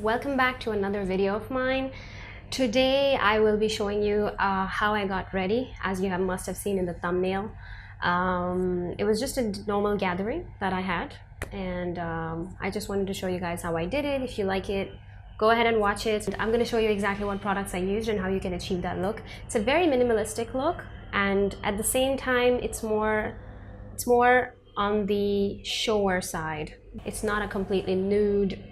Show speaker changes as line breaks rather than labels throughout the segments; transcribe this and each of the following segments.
welcome back to another video of mine. Today I will be showing you how I got ready, as you must have seen in the thumbnail. It was just a normal gathering that I had, and I just wanted to show you guys how I did it. If you like it, go ahead and watch it. I'm going to show you exactly what products I used and how you can achieve that look. It's a very minimalistic look, and at the same time it's more on the shower side. It's not a completely nude,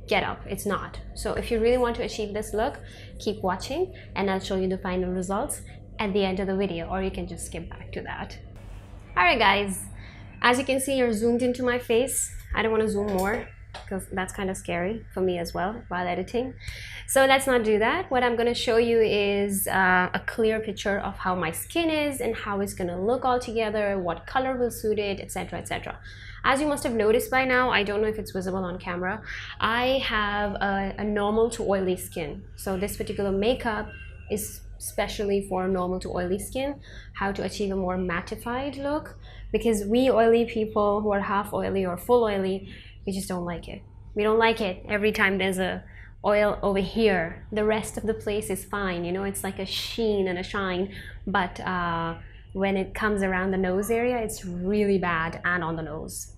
get up. It's not. So if you really want to achieve this look, keep watching and I'll show you the final results at the end of the video, or you can just skip back to that. Alright guys, as you can see, you're zoomed into my face. I don't want to zoom more because that's kind of scary for me as well while editing. So let's not do that. What I'm going to show you is a clear picture of how my skin is and how it's going to look all together, what color will suit it, etc, etc. As you must have noticed by now, I don't know if it's visible on camera, I have a normal to oily skin. So this particular makeup is especially for normal to oily skin, how to achieve a more mattified look, because we oily people who are half oily or full oily, we just don't like it. We don't like it. Every time there's a oil over here, the rest of the place is fine, it's like a sheen and a shine, but when it comes around the nose area, it's really bad, and on the nose.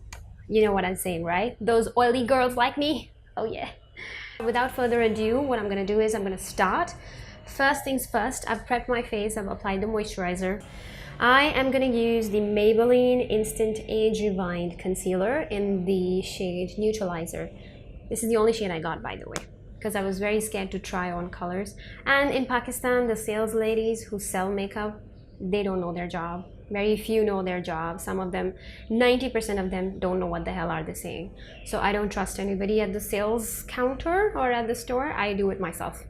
You know what I'm saying, right? Those oily girls like me? Oh yeah. Without further ado, what I'm gonna do is I'm gonna start. First things first, I've prepped my face, I've applied the moisturizer. I am gonna use the Maybelline Instant Age Rewind Concealer in the shade Neutralizer. This is the only shade I got, by the way, because I was very scared to try on colors. And in Pakistan, the sales ladies who sell makeup, they don't know their job. Very few know their job. Some of them, 90% of them, don't know what the hell are they saying. So I don't trust anybody at the sales counter or at the store. I do it myself.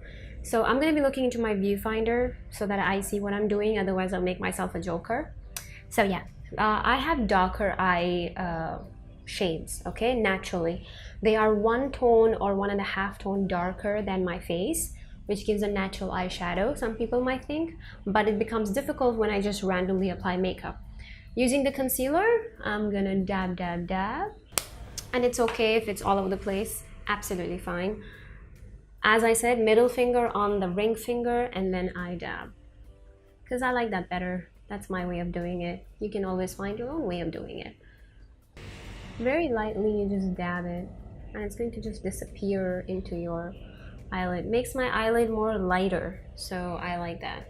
So I'm going to be looking into my viewfinder so that I see what I'm doing. Otherwise, I'll make myself a joker. So yeah, I have darker eye shades, okay, naturally. They are 1 tone or 1.5 tone darker than my face, which gives a natural eyeshadow, some people might think, but it becomes difficult when I just randomly apply makeup. Using the concealer, I'm gonna dab, dab, dab, and it's okay if it's all over the place, absolutely fine. As I said, middle finger on the ring finger, and then I dab, because I like that better. That's my way of doing it. You can always find your own way of doing it. Very lightly, you just dab it, and it's going to just disappear into your eyelid. Makes my eyelid more lighter, so I like that.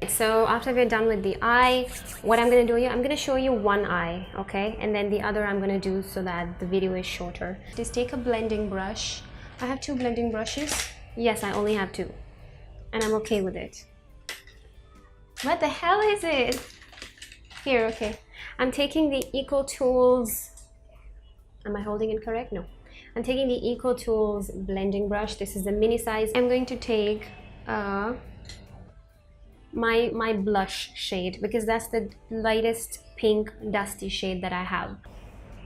So after we're done with the eye, what I'm gonna do here, I'm gonna show you one eye, okay, and then the other I'm gonna do so that the video is shorter. Just take a blending brush. I have 2 blending brushes. Yes, I only have 2, and I'm okay with it. What the hell is it? Here, okay. I'm taking the Eco Tools. Am I holding it correct? No. I'm taking the Eco Tools blending brush. This is the mini size. I'm going to take my blush shade, because that's the lightest pink dusty shade that I have.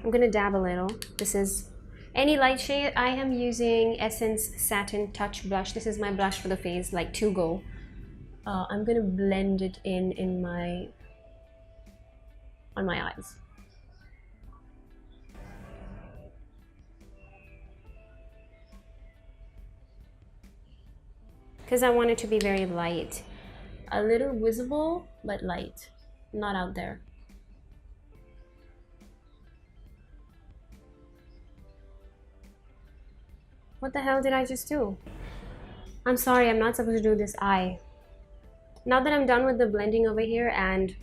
I'm gonna dab a little. This is any light shade. I am using Essence Satin Touch Blush. This is my blush for the face, like to go. I'm gonna blend it in on my eyes. Because I want it to be very light, a little visible but light, not out there. What the hell did I just do? I'm sorry, I'm not supposed to do this eye. Now that I'm done with the blending over here, and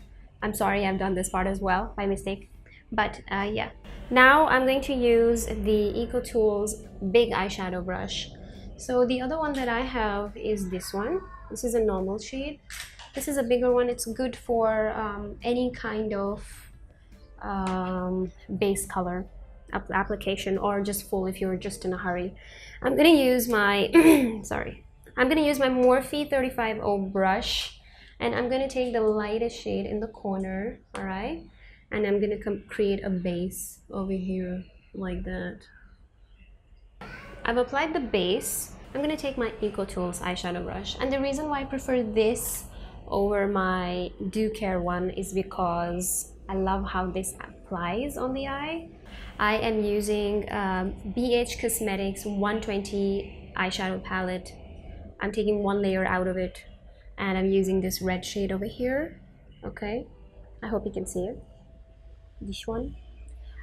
I'm sorry I've done this part as well by mistake, but yeah. Now I'm going to use the Eco Tools big eyeshadow brush. So the other one that I have is this one. This is a normal shade. This is a bigger one. It's good for any kind of base color application, or just full if you're just in a hurry. I'm gonna use my sorry. I'm gonna use my Morphe 350 brush, and I'm gonna take the lightest shade in the corner, all right? And I'm gonna create a base over here like that. I've applied the base. I'm going to take my Eco Tools eyeshadow brush, and the reason why I prefer this over my Do Care one is because I love how this applies on the eye. I am using BH Cosmetics 120 eyeshadow palette. I'm taking one layer out of it and I'm using this red shade over here. Okay, I hope you can see it. This one.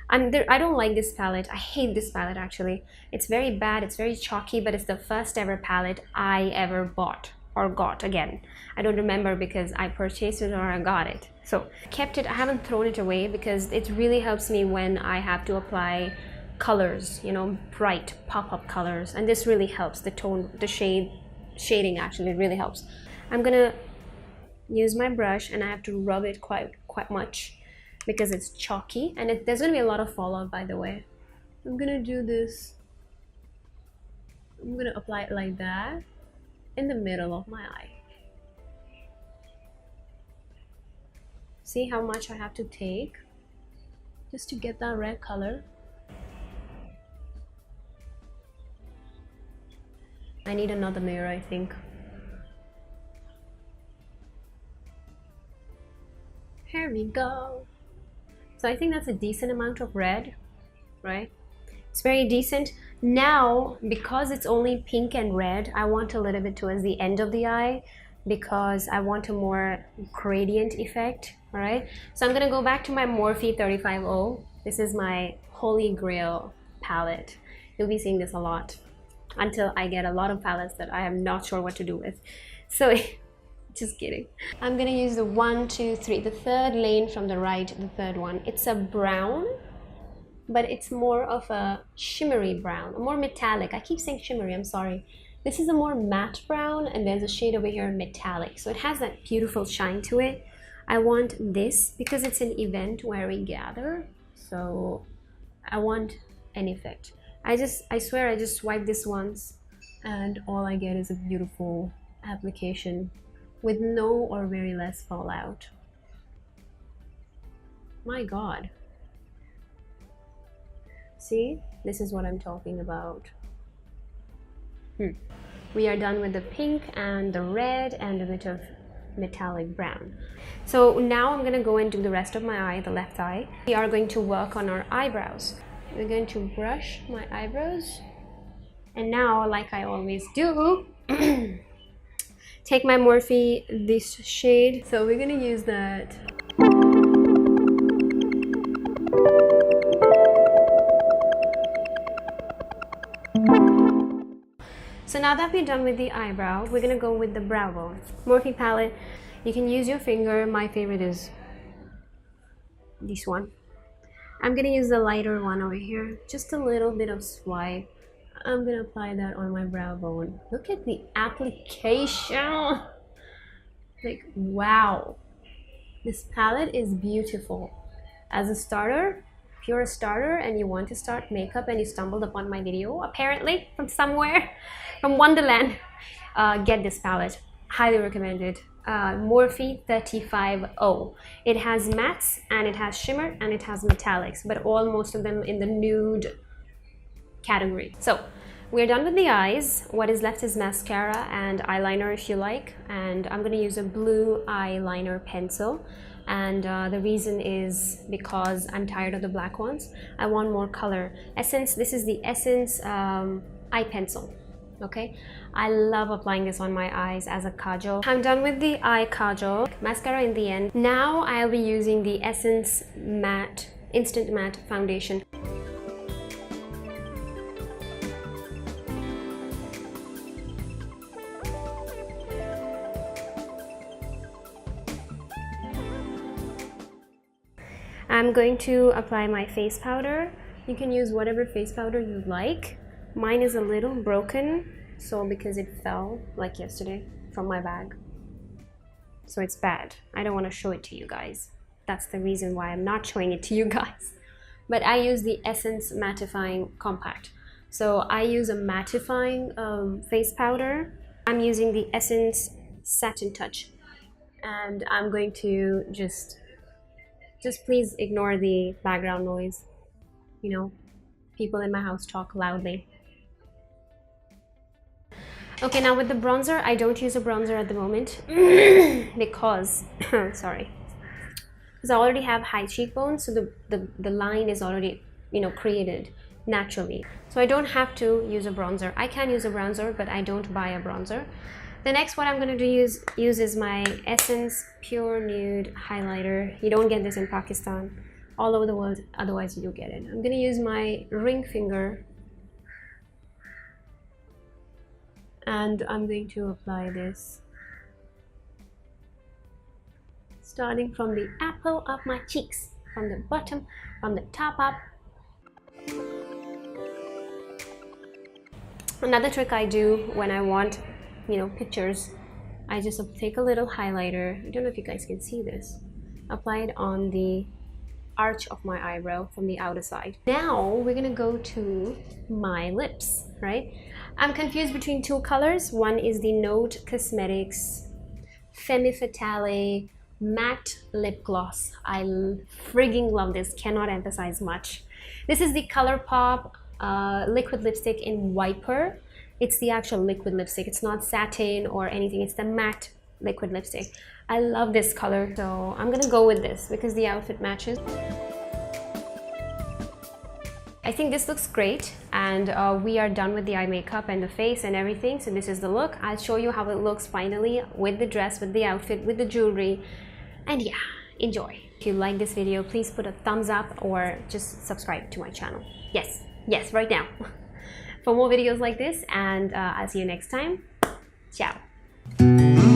I don't like this palette. I hate this palette actually. It's very bad, it's very chalky, but it's the first ever palette I ever bought or got again. I don't remember because I purchased it or I got it. So kept it, I haven't thrown it away because it really helps me when I have to apply colors, you know, bright pop-up colors, and this really helps. The tone, the shading actually really helps. I'm gonna use my brush and I have to rub it quite much because it's chalky, and there's gonna be a lot of fallout, by the way. I'm gonna do this. I'm gonna apply it like that in the middle of my eye. See how much I have to take just to get that red color. I need another mirror, I think. Here we go. So I think that's a decent amount of red, right? It's very decent. Now, because it's only pink and red, I want a little bit towards the end of the eye because I want a more gradient effect, all right? So I'm gonna go back to my Morphe 35O. This is my holy grail palette. You'll be seeing this a lot until I get a lot of palettes that I am not sure what to do with. So just kidding. I'm gonna use the 1, 2, 3, the third lane from the right, the third one. It's a brown, but it's more of a shimmery brown, more metallic. I keep saying shimmery, I'm sorry. This is a more matte brown, and there's a shade over here, metallic. So it has that beautiful shine to it. I want this because it's an event where we gather. So I want an effect. I swear I just swipe this once and all I get is a beautiful application with no or very less fallout. My God. See, this is what I'm talking about. We are done with the pink and the red and a bit of metallic brown. So now I'm gonna go and do the rest of my eye, the left eye. We are going to work on our eyebrows. We're going to brush my eyebrows. And now, like I always do, take my Morphe, this shade. So we're gonna use that. So now that we're done with the eyebrow, we're gonna go with the brow bone. Morphe palette, you can use your finger. My favorite is this one. I'm gonna use the lighter one over here. Just a little bit of swipe. I'm gonna apply that on my brow bone. Look at the application. Like, wow. This palette is beautiful. As a starter, if you're a starter and you want to start makeup and you stumbled upon my video, apparently from somewhere, from Wonderland, get this palette. Highly recommended. Morphe 35O. It has mattes and it has shimmer and it has metallics, but most of them in the nude category. So we're done with the eyes. What is left is mascara and eyeliner if you like, and I'm going to use a blue eyeliner pencil, and the reason is because I'm tired of the black ones. I want more color. Essence, this is the Essence eye pencil. Okay, I love applying this on my eyes as a kajal. I'm done with the eye kajal. Mascara in the end. Now I'll be using the Essence matte instant matte foundation. I'm going to apply my face powder. You can use whatever face powder you like. Mine is a little broken, so because it fell like yesterday from my bag. So it's bad. I don't want to show it to you guys. That's the reason why I'm not showing it to you guys. But I use the Essence Mattifying Compact. So I use a mattifying face powder. I'm using the Essence Satin Touch. And I'm going to just please ignore the background noise. You know, people in my house talk loudly. Okay, now with the bronzer, I don't use a bronzer at the moment because, sorry, because I already have high cheekbones, so the line is already, you know, created naturally. So I don't have to use a bronzer. I can use a bronzer, but I don't buy a bronzer. The next one I'm going to use is my Essence Pure Nude Highlighter. You don't get this in Pakistan. All over the world, otherwise you get it. I'm going to use my ring finger and I'm going to apply this starting from the apple of my cheeks, from the bottom, from the top up. Another trick I do when I want, you know, pictures, I just take a little highlighter. I don't know if you guys can see this. Apply it on the arch of my eyebrow from the outer side. Now we're gonna go to my lips, right? I'm confused between two colors. One is the Note Cosmetics Femme Fatale Matte Lip Gloss. I frigging love this, cannot emphasize much. This is the ColourPop liquid lipstick in Wiper. It's the actual liquid lipstick. It's not satin or anything. It's the matte liquid lipstick. I love this color, so I'm gonna go with this because the outfit matches. I think this looks great, and we are done with the eye makeup and the face and everything. So this is the look. I'll show you how it looks finally with the dress, with the outfit, with the jewelry, and yeah, enjoy. If you like this video, please put a thumbs up or just subscribe to my channel. Yes, right now. For more videos like this, and I'll see you next time. Ciao.